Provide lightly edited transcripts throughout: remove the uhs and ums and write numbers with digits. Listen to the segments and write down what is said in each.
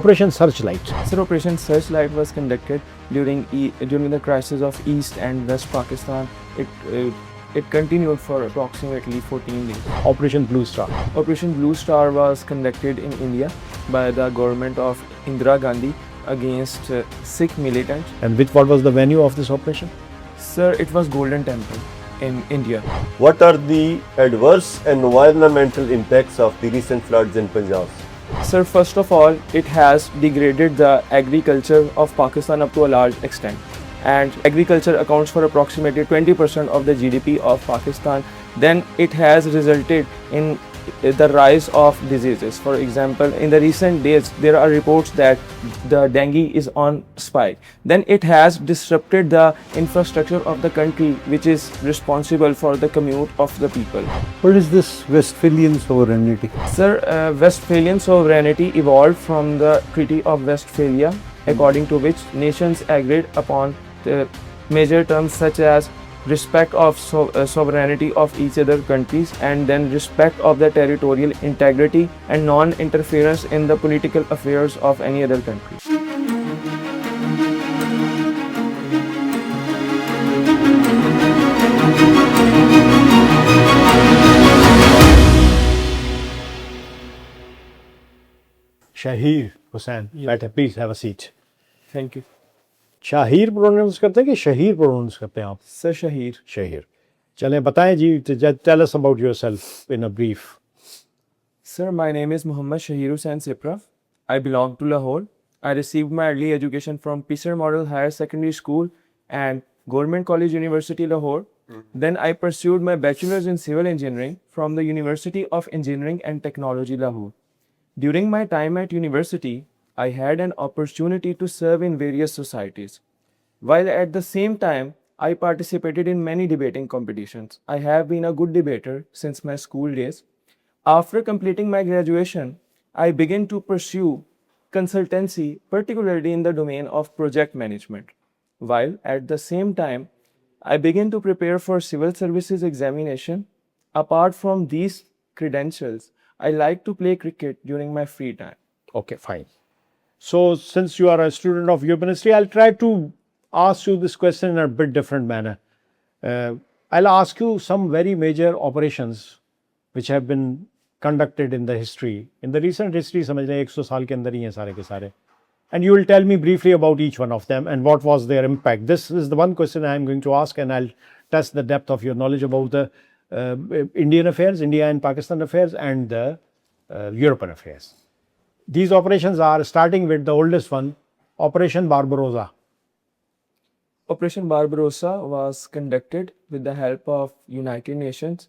Operation Searchlight. Sir, Operation Searchlight was conducted during the crisis of East and West Pakistan. It continued for approximately 14 days. Operation Blue Star. Operation Blue Star was conducted in India by the government of Indira Gandhi against Sikh militants. And what was the venue of this operation? Sir, it was Golden Temple in India. What are the adverse environmental impacts of the recent floods in Punjab? Sir, first of all, it has degraded the agriculture of Pakistan up to a large extent. And agriculture accounts for approximately 20% of the GDP of Pakistan. Then it has resulted in the rise of diseases. For example, in the recent days, there are reports that the dengue is on spike. Then it has disrupted the infrastructure of the country, which is responsible for the commute of the people. What is this Westphalian sovereignty? Sir, Westphalian sovereignty evolved from the Treaty of Westphalia, according to which nations agreed upon the major terms such as respect of sovereignty of each other countries, and then respect of the territorial integrity and non-interference in the political affairs of any other country. Shahir Hussain. Better, please have a seat. Thank you. Shaheer pronounce करते हैं कि Shaheer pronounce करते हैं आप? Sir, Shahir. Shaheer. चलें बताएं जी, tell us about yourself in a brief. Sir, my name is Muhammad Shahir Hussain Sipraf. I belong to Lahore. I received my early education from Pisar Model Higher Secondary School and Government College University Lahore. Then I pursued my bachelor's in civil engineering from the University of Engineering and Technology Lahore. During my time at university, I had an opportunity to serve in various societies. While at the same time, I participated in many debating competitions. I have been a good debater since my school days. After completing my graduation, I began to pursue consultancy, particularly in the domain of project management. While at the same time, I began to prepare for civil services examination. Apart from these credentials, I like to play cricket during my free time. Okay, fine. So, since you are a student of university, I'll try to ask you this question in a bit different manner. I'll ask you some very major operations which have been conducted in the history. In the recent history, समझ लें 100 साल के अंदर ही हैं सारे के सारे. And you will tell me briefly about each one of them and what was their impact. This is the one question I am going to ask, and I'll test the depth of your knowledge about the Indian affairs, India and Pakistan affairs, and the European affairs. These operations are starting with the oldest one, Operation Barbarossa. Operation Barbarossa was conducted with the help of United Nations.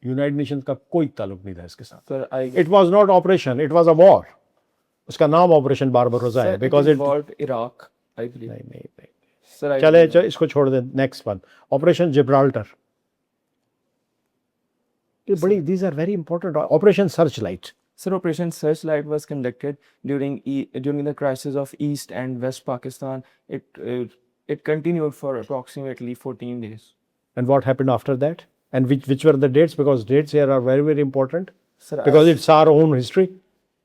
United Nations का कोई ताल्लुक नहीं था इसके साथ. Sir, It was not operation, it was a war. उसका नाम Operation Barbarossa है because it involved Iraq, I believe. नहीं. Sir, चले इसको छोड़ दे. Next one, Operation Gibraltar. These are very important. Operation Searchlight. Sir, Operation Searchlight was conducted during the crisis of East and West Pakistan. It continued for approximately 14 days. And what happened after that? And which were the dates? Because dates here are very, very important. Sir, Because it's our own history.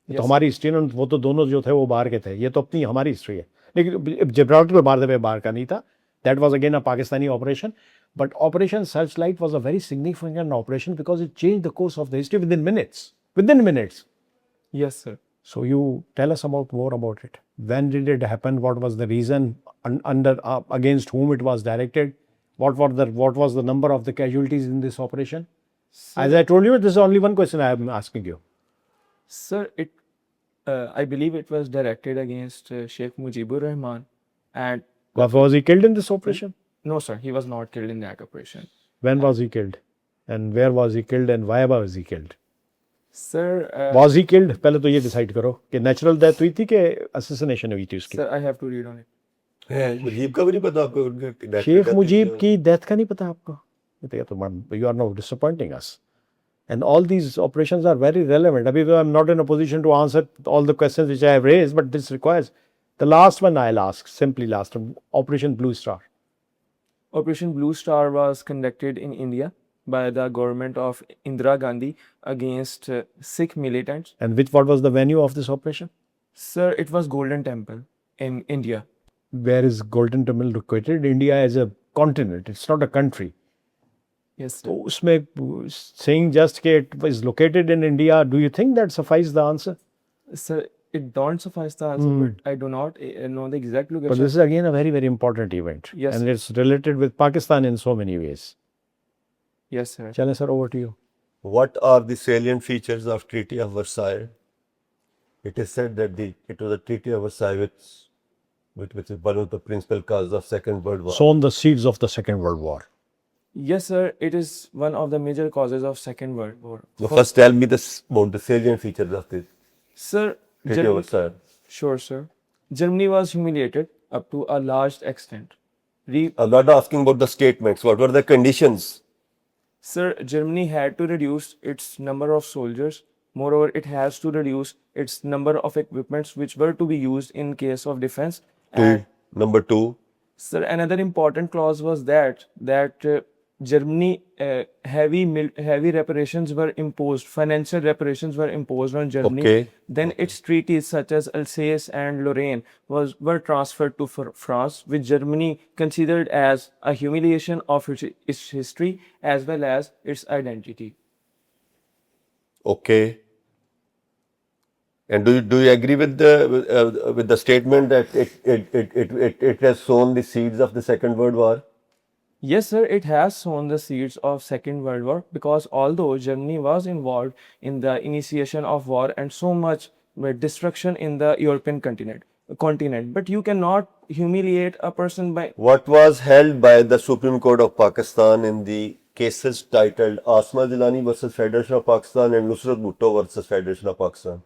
Yes. तो हमारी history ना वो तो दोनों जो थे वो बाहर के थे. ये तो अपनी हमारी हिस्ट्री है. लेकिन जिब्राल्टर बाहर का नहीं था. That was again a Pakistani operation. But Operation Searchlight was a very significant operation because it changed the course of the history within minutes. Within minutes. Yes, sir. So you tell us more about it. When did it happen? What was the reason? Against whom it was directed? What was the number of the casualties in this operation? Sir, As I told you, this is only one question I am asking you. Sir, I believe it was directed against Sheikh Mujibur Rahman. And Was he killed in this operation? no, sir, he was not killed in that operation. When was he killed? And where was he killed and why was he killed? Sir, Was he killed? पहले तो ये decide करो कि natural death हुई थी कि assassination हुई थी उसकी. sir, I have to read on it. Mujib का भी नहीं पता आपको? शेख मुजीब की death का नहीं पता आपको? ये तो you are now disappointing us. And all these operations are very relevant. Abhi I'm not in a position to answer all the questions which I have raised, but this requires the last one. I'll ask simply last one. Operation Blue Star. Operation Blue Star was conducted in India by the government of Indira Gandhi against Sikh militants. And what was the venue of this operation? Sir, it was Golden Temple in India. Where is Golden Temple located? India is a continent, it's not a country. Yes, sir. तो उसमें saying just कि it is located in India, do you think that suffices the answer? Sir, it don't suffice the answer, but I do not know the exact But location. this is again a very, very important event. Yes. And it's related with Pakistan in so many ways. Yes, sir. Chale sir, over to you. What are the salient features of Treaty of Versailles? It is said that it was a Treaty of Versailles which is one of the principal causes of Second World War. Sown the seeds of the Second World War. Yes, sir. It is one of the major causes of Second World War. So first tell me about the salient features of this Sir, Treaty of Versailles. Sure, sir. Germany was humiliated up to a large extent. I'm not asking about the statements. What were the conditions? Sir, Germany had to reduce its number of soldiers. Moreover, it has to reduce its number of equipments which were to be used in case of defense. And Number two. sir, another important clause was that Germany heavy reparations were imposed, financial reparations were imposed on Germany. Okay. Then its treaties such as Alsace and Lorraine were transferred to France, which Germany considered as a humiliation of its history as well as its identity. Okay. And do you agree with the statement that it has sown the seeds of the Second World War? Yes, sir, it has sown the seeds of Second World War because although Germany was involved in the initiation of war and so much destruction in the European continent, but you cannot humiliate a person by. What was held by the Supreme Court of Pakistan in the cases titled Asma Jilani versus Federation of Pakistan and Nusrat Bhutto versus Federation of Pakistan?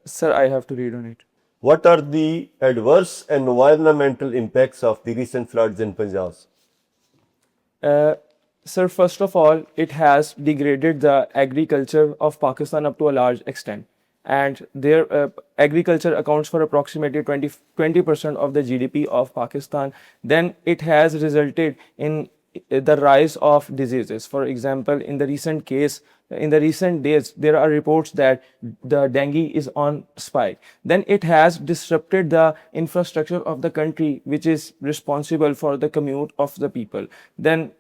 Sir, I have to read on it. What are the adverse environmental impacts of the recent floods in Punjab? Sir, first of all, it has degraded the agriculture of Pakistan up to a large extent. And their agriculture accounts for approximately 20% of the GDP of Pakistan. Then it has resulted in the rise of diseases. For example, in the recent days, there are reports that the dengue is on spike. Then it has disrupted the infrastructure of the country, which is responsible for the commute of the people. Then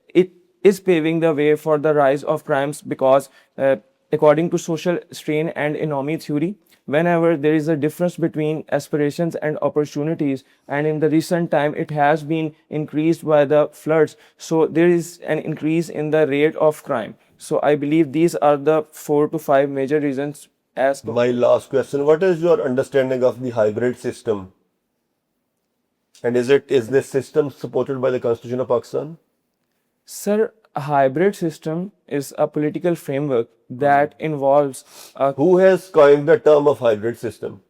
it is paving the way for the rise of crimes because according to social strain and economy theory, whenever there is a difference between aspirations and opportunities, and in the recent time it has been increased by the floods, so there is an increase in the rate of crime. So I believe these are the 4 to 5 major reasons. As My last question, what is your understanding of the hybrid system? And is this system supported by the Constitution of Pakistan? Sir, a hybrid system is a political framework that involves Who has coined the term of hybrid system?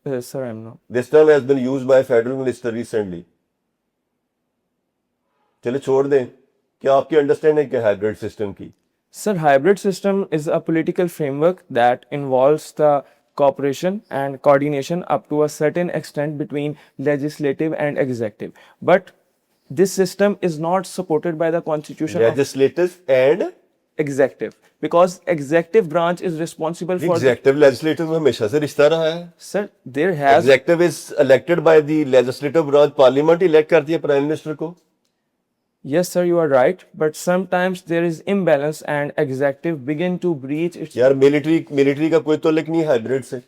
sir, I'm not. This term has been used by a federal minister recently. चले छोड़ दें क्या आपकी understanding है hybrid system की? Sir, hybrid system is a political framework that involves the cooperation and coordination up to a certain extent between legislative and executive. But this system is not supported by the constitution of Legislative and executive because executive branch is responsible for executive legislative में हमेशा से रिश्ता रहा है. Sir, there has executive is elected by the legislative branch. Parliament elect करती है prime minister को. yes sir, you are right, but sometimes there is imbalance and executive begin to breach its. यार मिलिट्री का कोई तल्लुक नहीं है hybrid से.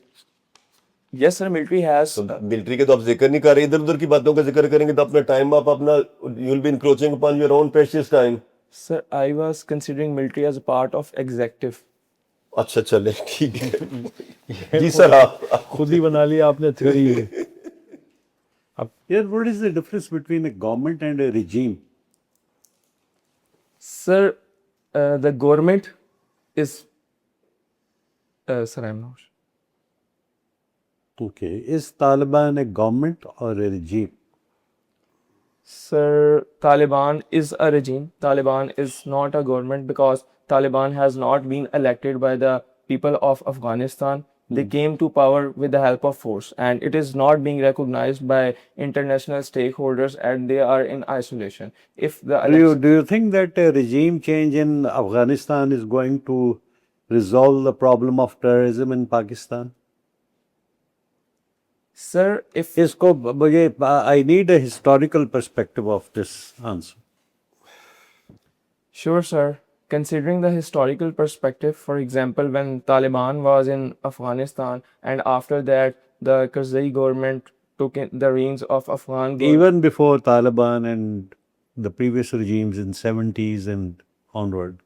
Yes sir, military has तो मिलिट्री के तो आप जिक्र नहीं कर रहे. इधर उधर की बातों का जिक्र करेंगे तो अपना टाइम आप अपना you will be encroaching upon your own precious time. sir, I was considering military as a part of executive. अच्छा चले ठीक है. जी सर आप खुद ही बना लिया आपने theory. Here, what is the difference between a government and a regime? Sir, the government is sir, I'm not sure. Okay, is Taliban a government or a regime? Sir, Taliban is a regime. Taliban is not a government because Taliban has not been elected by the people of Afghanistan. They came to power with the help of force, and it is not being recognized by international stakeholders, and they are in isolation. If the Do you think that a regime change in Afghanistan is going to resolve the problem of terrorism in Pakistan? Sir, if इसको मुझे I need a historical perspective of this answer. Sure, sir. Considering the historical perspective, for example, when Taliban was in Afghanistan and after that the Karzai government took in the reins of Afghan government. Even before Taliban and the previous regimes in 70s and onward,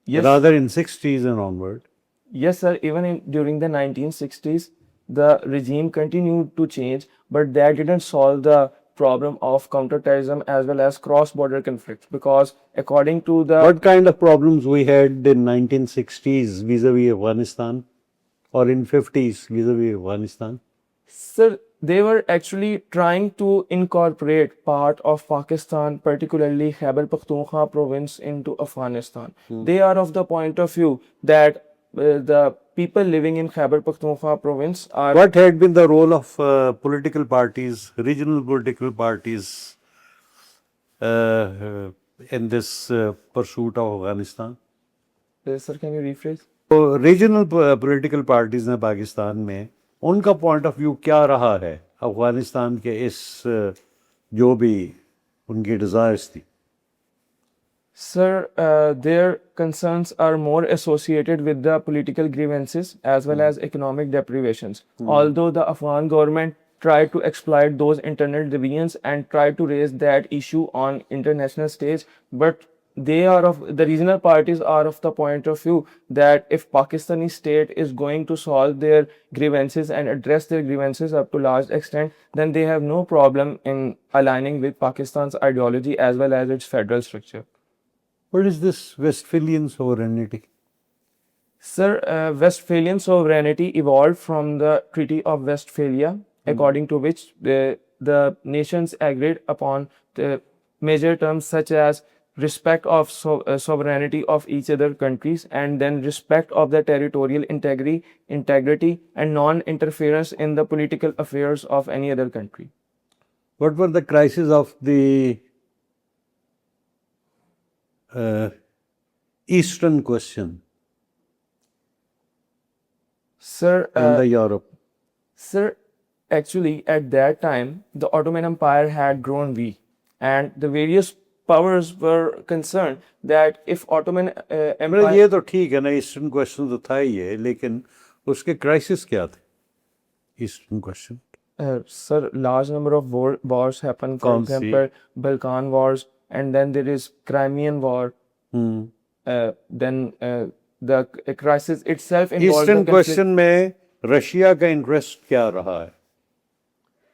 Yes, rather in 60s and onward, yes, sir. Even during the 1960s, the regime continued to change, but that didn't solve the problem of counterterrorism as well as cross-border conflicts because according to the what kind of problems we had in 1960s vis-a-vis Afghanistan or in 50s vis-a-vis Afghanistan? Sir, they were actually trying to incorporate part of Pakistan, particularly Khyber Pakhtunkhwa province, into Afghanistan. They are of the point of view that the people living in Khyber Pakhtunkhwa province are. What had been the role of political parties, regional political parties, in this pursuit of Afghanistan? Sir, can you rephrase? तो regional political parties ने पाकिस्तान में उनका point of view क्या रहा है अफगानिस्तान के इस जो भी उनकी डिज़ायर्स थी? Sir, their concerns are more associated with the political grievances as well as economic deprivations. Although the Afghan government tried to exploit those internal divisions and tried to raise that issue on international stage, but they are of the regional parties are of the point of view that if Pakistani state is going to solve their grievances and address their grievances up to large extent, then they have no problem in aligning with Pakistan's ideology as well as its federal structure. What is this Westphalian sovereignty? Sir, Westphalian sovereignty evolved from the Treaty of Westphalia, according to which the nations agreed upon the major terms such as respect of sovereignty of each other countries and then respect of the territorial integrity and non-interference in the political affairs of any other country. What were the crises of the Eastern question Sir, in the Europe? Sir, actually, at that time, the Ottoman Empire had grown weak, and the various powers were concerned that if Ottoman मतलब Empire. ये तो ठीक है ना, eastern question तो था ही है, लेकिन उसके क्राइसिस क्या थे eastern question? Sir, large number of wars happen. For कौन सी? example, Balkan wars, and then there is Crimean war. Then the crisis itself involved. Eastern the conflict. Question में रशिया का इंटरेस्ट क्या रहा है?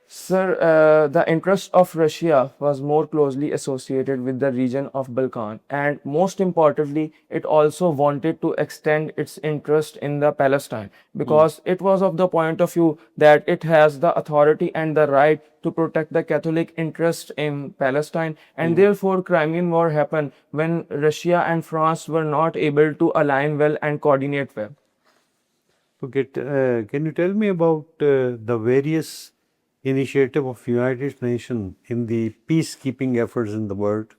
Sir, the interest of Russia was more closely associated with the region of Balkan, and most importantly, it also wanted to extend its interest in the Palestine because it was of the point of view that it has the authority and the right to protect the Catholic interest in Palestine, and therefore Crimean War happened when Russia and France were not able to align well and coordinate well. Okay, can you tell me about the various initiative of United Nations in the peacekeeping efforts in the world?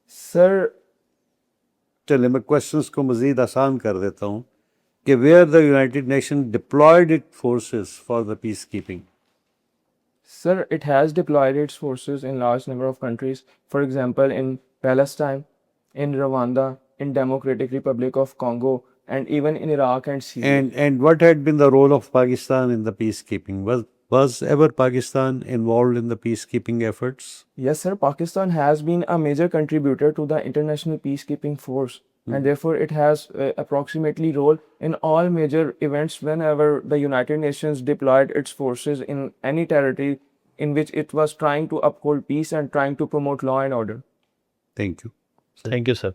Sir, चलिए मैं questions को मज़ीद आसान कर देता हूँ कि where the United Nations deployed its forces for the peacekeeping? Sir, it has deployed its forces in large number of countries. For example, in Palestine, in Rwanda, in Democratic Republic of Congo, and even in Iraq and Syria. And what had been the role of Pakistan in the peacekeeping? Was ever Pakistan involved in the peacekeeping efforts? Yes, sir. Pakistan has been a major contributor to the international peacekeeping force, and therefore it has approximately role in all major events whenever the United Nations deployed its forces in any territory in which it was trying to uphold peace and trying to promote law and order. Thank you. Thank you, sir.